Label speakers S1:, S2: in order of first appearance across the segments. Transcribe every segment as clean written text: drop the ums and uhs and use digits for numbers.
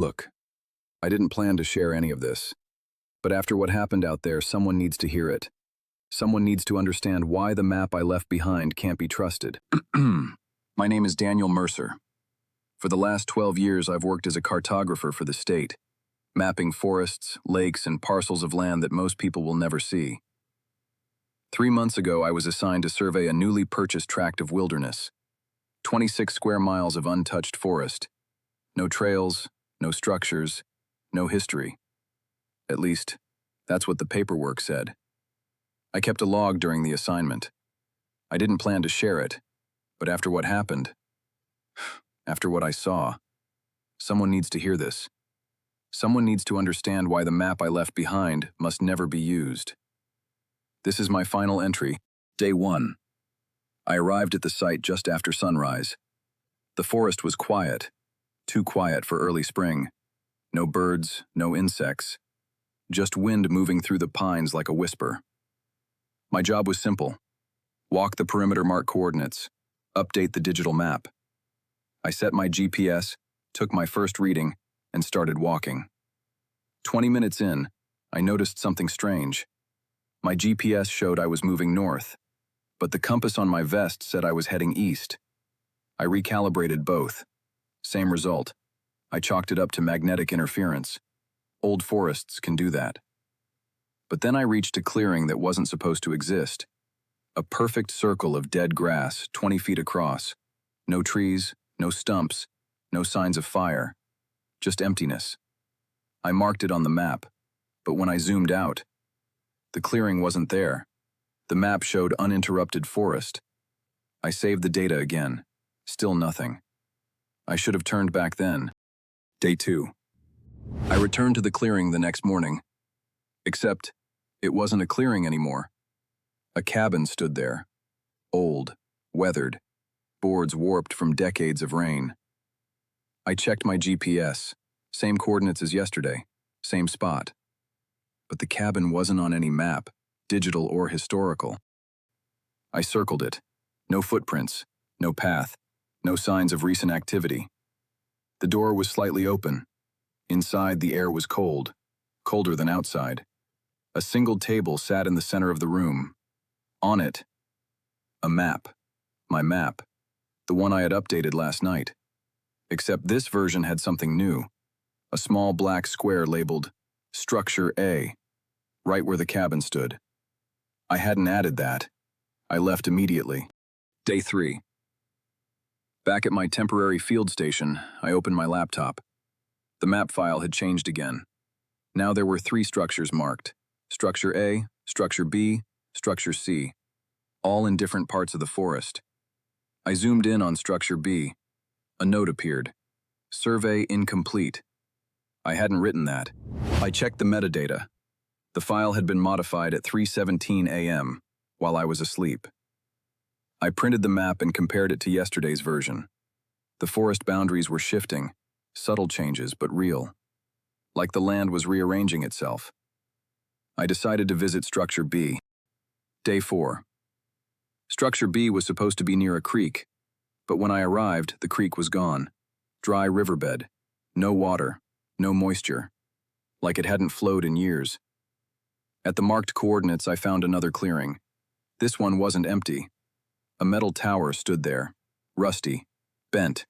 S1: Look, I didn't plan to share any of this, but after what happened out there, someone needs to hear it. Someone needs to understand why the map I left behind can't be trusted. My name is Daniel Mercer. For the last 12 years, I've worked as a cartographer for the state, mapping forests, lakes, and parcels of land that most people will never see. 3 months ago, I was assigned to survey a newly purchased tract of wilderness, 26 square miles of untouched forest. No trails, no structures, no history. At least, that's what the paperwork said. I kept a log during the assignment. I didn't plan to share it, but after what happened, after what I saw, someone needs to hear this. Someone needs to understand why the map I left behind must never be used. This is my final entry, day 1. I arrived at the site just after sunrise. The forest was quiet, too quiet for early spring. No birds, no insects, just wind moving through the pines like a whisper. My job was simple: walk the perimeter, mark coordinates, update the digital map. I set my GPS, took my first reading, and started walking. 20 minutes in, I noticed something strange. My GPS showed I was moving north, but the compass on my vest said I was heading east. I recalibrated both. Same result. I chalked it up to magnetic interference. Old forests can do that. But then I reached a clearing that wasn't supposed to exist. A perfect circle of dead grass, 20 feet across. No trees, no stumps, no signs of fire. Just emptiness. I marked it on the map, but when I zoomed out, the clearing wasn't there. The map showed uninterrupted forest. I saved the data again. Still nothing. I should have turned back then. Day 2. I returned to the clearing the next morning. Except, it wasn't a clearing anymore. A cabin stood there. Old, weathered, boards warped from decades of rain. I checked my GPS. Same coordinates as yesterday. Same spot. But the cabin wasn't on any map, digital or historical. I circled it. No footprints, no path, no signs of recent activity. The door was slightly open. Inside, the air was cold, colder than outside. A single table sat in the center of the room. On it, a map. My map. The one I had updated last night. Except this version had something new. A small black square labeled Structure A, right where the cabin stood. I hadn't added that. I left immediately. Day 3. Back at my temporary field station, I opened my laptop. The map file had changed again. Now there were 3 structures marked: Structure A, Structure B, Structure C, all in different parts of the forest. I zoomed in on Structure B. A note appeared. Survey incomplete. I hadn't written that. I checked the metadata. The file had been modified at 3:17 a.m. while I was asleep. I printed the map and compared it to yesterday's version. The forest boundaries were shifting, subtle changes but real, like the land was rearranging itself. I decided to visit Structure B. Day 4. Structure B was supposed to be near a creek, but when I arrived, the creek was gone. Dry riverbed, no water, no moisture, like it hadn't flowed in years. At the marked coordinates, I found another clearing. This one wasn't empty. A metal tower stood there, rusty, bent,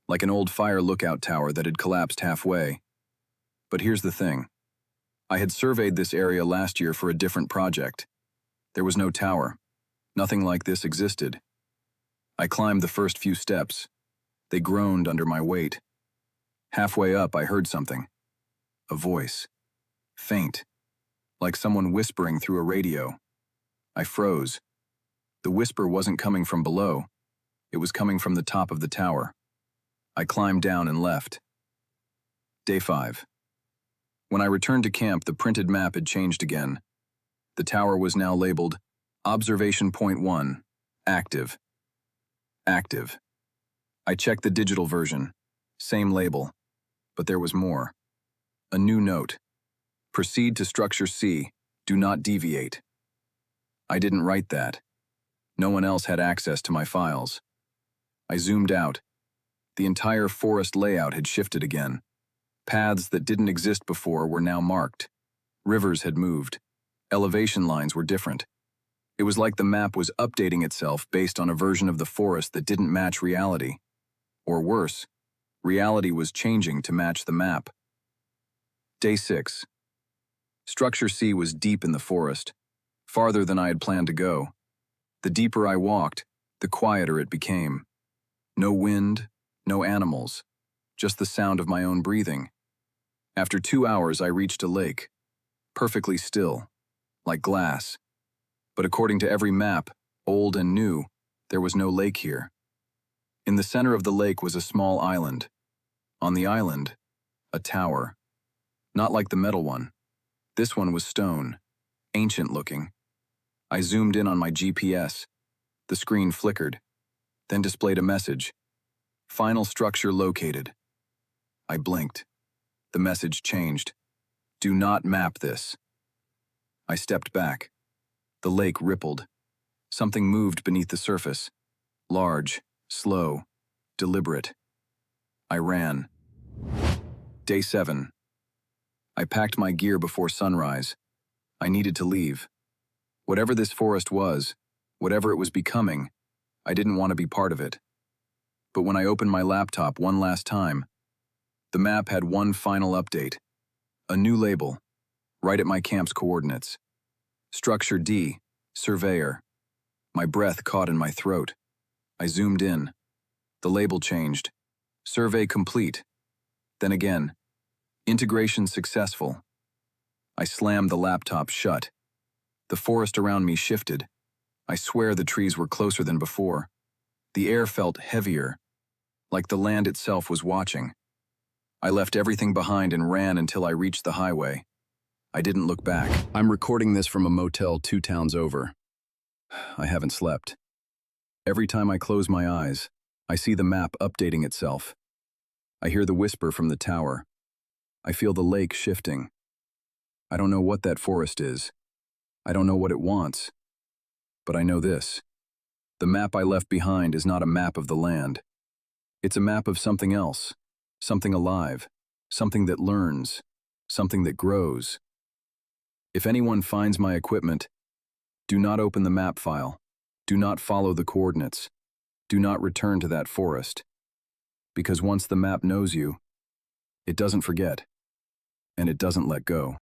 S1: like an old fire lookout tower that had collapsed halfway. But here's the thing. I had surveyed this area last year for a different project. There was no tower. Nothing like this existed. I climbed the first few steps. They groaned under my weight. Halfway up, I heard something. A voice. Faint. Like someone whispering through a radio. I froze. The whisper wasn't coming from below. It was coming from the top of the tower. I climbed down and left. Day 5. When I returned to camp, the printed map had changed again. The tower was now labeled Observation Point 1, Active. Active. I checked the digital version. Same label. But there was more. A new note. Proceed to Structure C. Do not deviate. I didn't write that. No one else had access to my files. I zoomed out. The entire forest layout had shifted again. Paths that didn't exist before were now marked. Rivers had moved. Elevation lines were different. It was like the map was updating itself based on a version of the forest that didn't match reality. Or worse, reality was changing to match the map. Day 6. Structure C was deep in the forest, farther than I had planned to go. The deeper I walked, the quieter it became. No wind, no animals, just the sound of my own breathing. After 2 hours, I reached a lake, perfectly still, like glass. But according to every map, old and new, there was no lake here. In the center of the lake was a small island. On the island, a tower. Not like the metal one. This one was stone, ancient looking. I zoomed in on my GPS. The screen flickered, then displayed a message. Final structure located. I blinked. The message changed. Do not map this. I stepped back. The lake rippled. Something moved beneath the surface. Large, slow, deliberate. I ran. Day 7. I packed my gear before sunrise. I needed to leave. Whatever this forest was, whatever it was becoming, I didn't want to be part of it. But when I opened my laptop one last time, the map had one final update. A new label, right at my camp's coordinates. Structure D, Surveyor. My breath caught in my throat. I zoomed in. The label changed. Survey complete. Then again, integration successful. I slammed the laptop shut. The forest around me shifted. I swear the trees were closer than before. The air felt heavier, like the land itself was watching. I left everything behind and ran until I reached the highway. I didn't look back. I'm recording this from a motel 2 towns over. I haven't slept. Every time I close my eyes, I see the map updating itself. I hear the whisper from the tower. I feel the lake shifting. I don't know what that forest is. I don't know what it wants. But I know this. The map I left behind is not a map of the land. It's a map of something else, something alive, something that learns, something that grows. If anyone finds my equipment, do not open the map file. Do not follow the coordinates. Do not return to that forest. Because once the map knows you, it doesn't forget, and it doesn't let go.